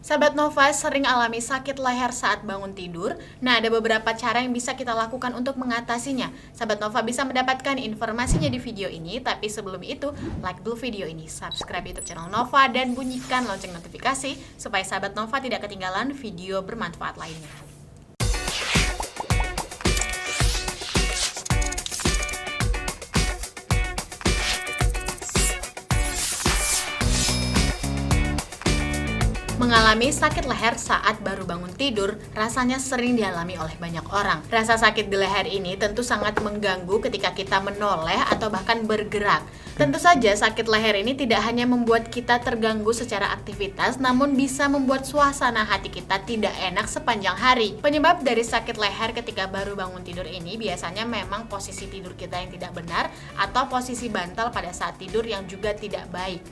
Sahabat Nova sering alami sakit leher saat bangun tidur. Nah, ada beberapa cara yang bisa kita lakukan untuk mengatasinya. Sahabat Nova bisa mendapatkan informasinya di video ini, tapi sebelum itu, like dulu video ini, subscribe YouTube channel Nova, dan bunyikan lonceng notifikasi supaya sahabat Nova tidak ketinggalan video bermanfaat lainnya. Mengalami sakit leher saat baru bangun tidur rasanya sering dialami oleh banyak orang. Rasa sakit di leher ini tentu sangat mengganggu ketika kita menoleh atau bahkan bergerak. Tentu saja sakit leher ini tidak hanya membuat kita terganggu secara aktivitas, namun bisa membuat suasana hati kita tidak enak sepanjang hari. Penyebab dari sakit leher ketika baru bangun tidur ini biasanya memang posisi tidur kita yang tidak benar atau posisi bantal pada saat tidur yang juga tidak baik.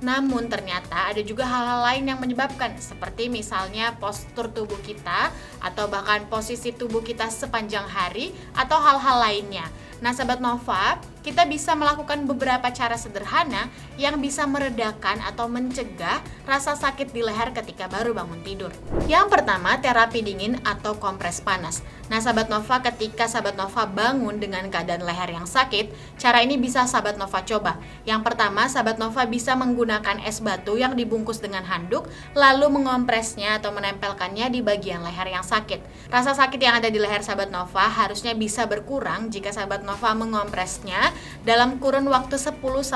Namun ternyata ada juga hal-hal lain yang menyebabkan, seperti misalnya postur tubuh kita atau bahkan posisi tubuh kita sepanjang hari atau hal-hal lainnya. Nah, sahabat Nova, kita bisa melakukan beberapa cara sederhana yang bisa meredakan atau mencegah rasa sakit di leher ketika baru bangun tidur. Yang pertama, terapi dingin atau kompres panas. Nah, sahabat Nova, ketika sahabat Nova bangun dengan keadaan leher yang sakit, cara ini bisa sahabat Nova coba. Yang pertama, sahabat Nova bisa menggunakan es batu yang dibungkus dengan handuk, lalu mengompresnya atau menempelkannya di bagian leher yang sakit. Rasa sakit yang ada di leher sahabat Nova harusnya bisa berkurang jika sahabat Nova mengompresnya dalam kurun waktu 10-20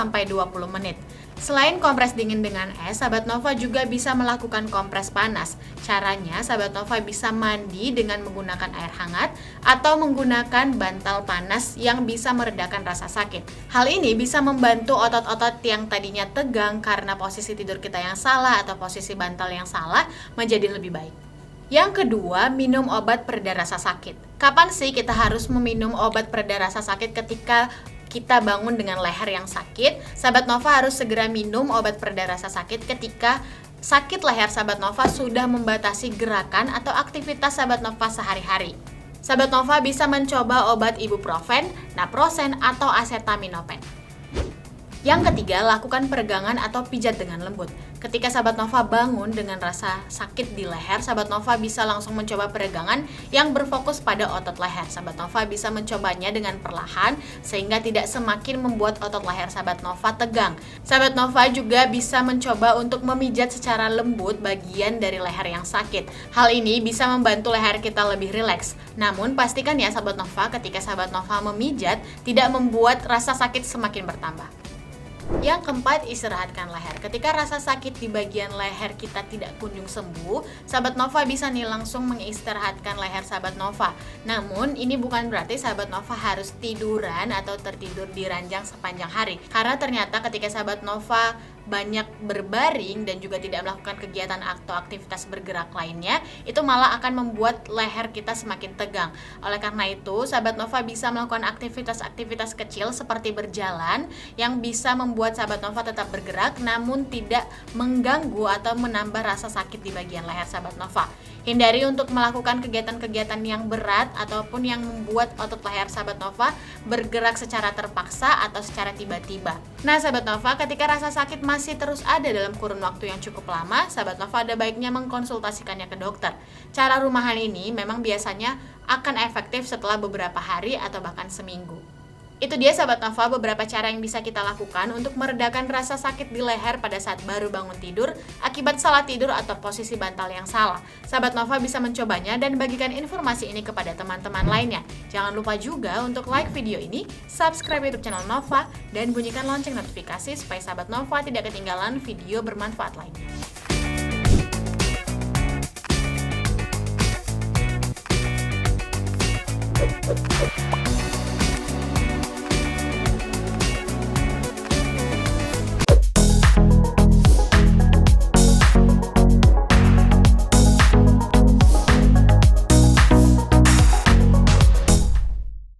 menit. Selain kompres dingin dengan es, sahabat Nova juga bisa melakukan kompres panas. Caranya, sahabat Nova bisa mandi dengan menggunakan air hangat atau menggunakan bantal panas yang bisa meredakan rasa sakit. Hal ini bisa membantu otot-otot yang tadinya tegang karena posisi tidur kita yang salah atau posisi bantal yang salah menjadi lebih baik. Yang kedua, minum obat pereda rasa sakit. Kapan sih kita harus meminum obat pereda rasa sakit ketika kita bangun dengan leher yang sakit? Sahabat Nova harus segera minum obat pereda rasa sakit ketika sakit leher sahabat Nova sudah membatasi gerakan atau aktivitas sahabat Nova sehari-hari. Sahabat Nova bisa mencoba obat ibuprofen, naproxen, atau acetaminophen. Yang ketiga, lakukan peregangan atau pijat dengan lembut. Ketika sahabat Nova bangun dengan rasa sakit di leher, sahabat Nova bisa langsung mencoba peregangan yang berfokus pada otot leher. Sahabat Nova bisa mencobanya dengan perlahan sehingga tidak semakin membuat otot leher sahabat Nova tegang. Sahabat Nova juga bisa mencoba untuk memijat secara lembut bagian dari leher yang sakit. Hal ini bisa membantu leher kita lebih rileks. Namun pastikan ya sahabat Nova, ketika sahabat Nova memijat tidak membuat rasa sakit semakin bertambah. Yang keempat, istirahatkan leher. Ketika rasa sakit di bagian leher kita tidak kunjung sembuh, sahabat Nova bisa nih langsung mengistirahatkan leher sahabat Nova. Namun, ini bukan berarti sahabat Nova harus tiduran atau tertidur di ranjang sepanjang hari. Karena ternyata ketika sahabat Nova banyak berbaring dan juga tidak melakukan kegiatan atau aktivitas bergerak lainnya, itu malah akan membuat leher kita semakin tegang. Oleh karena itu, sahabat Nova bisa melakukan aktivitas-aktivitas kecil seperti berjalan yang bisa membuat sahabat Nova tetap bergerak namun tidak mengganggu atau menambah rasa sakit di bagian leher sahabat Nova. Hindari untuk melakukan kegiatan-kegiatan yang berat ataupun yang membuat otot leher sahabat Nova bergerak secara terpaksa atau secara tiba-tiba. Nah, sahabat Nova, ketika rasa sakit masih terus ada dalam kurun waktu yang cukup lama, sahabat Nova ada baiknya mengkonsultasikannya ke dokter. Cara rumahan ini memang biasanya akan efektif setelah beberapa hari atau bahkan seminggu. Itu dia sahabat Nova beberapa cara yang bisa kita lakukan untuk meredakan rasa sakit di leher pada saat baru bangun tidur akibat salah tidur atau posisi bantal yang salah. Sahabat Nova bisa mencobanya dan bagikan informasi ini kepada teman-teman lainnya. Jangan lupa juga untuk like video ini, subscribe YouTube channel Nova, dan bunyikan lonceng notifikasi supaya sahabat Nova tidak ketinggalan video bermanfaat lainnya.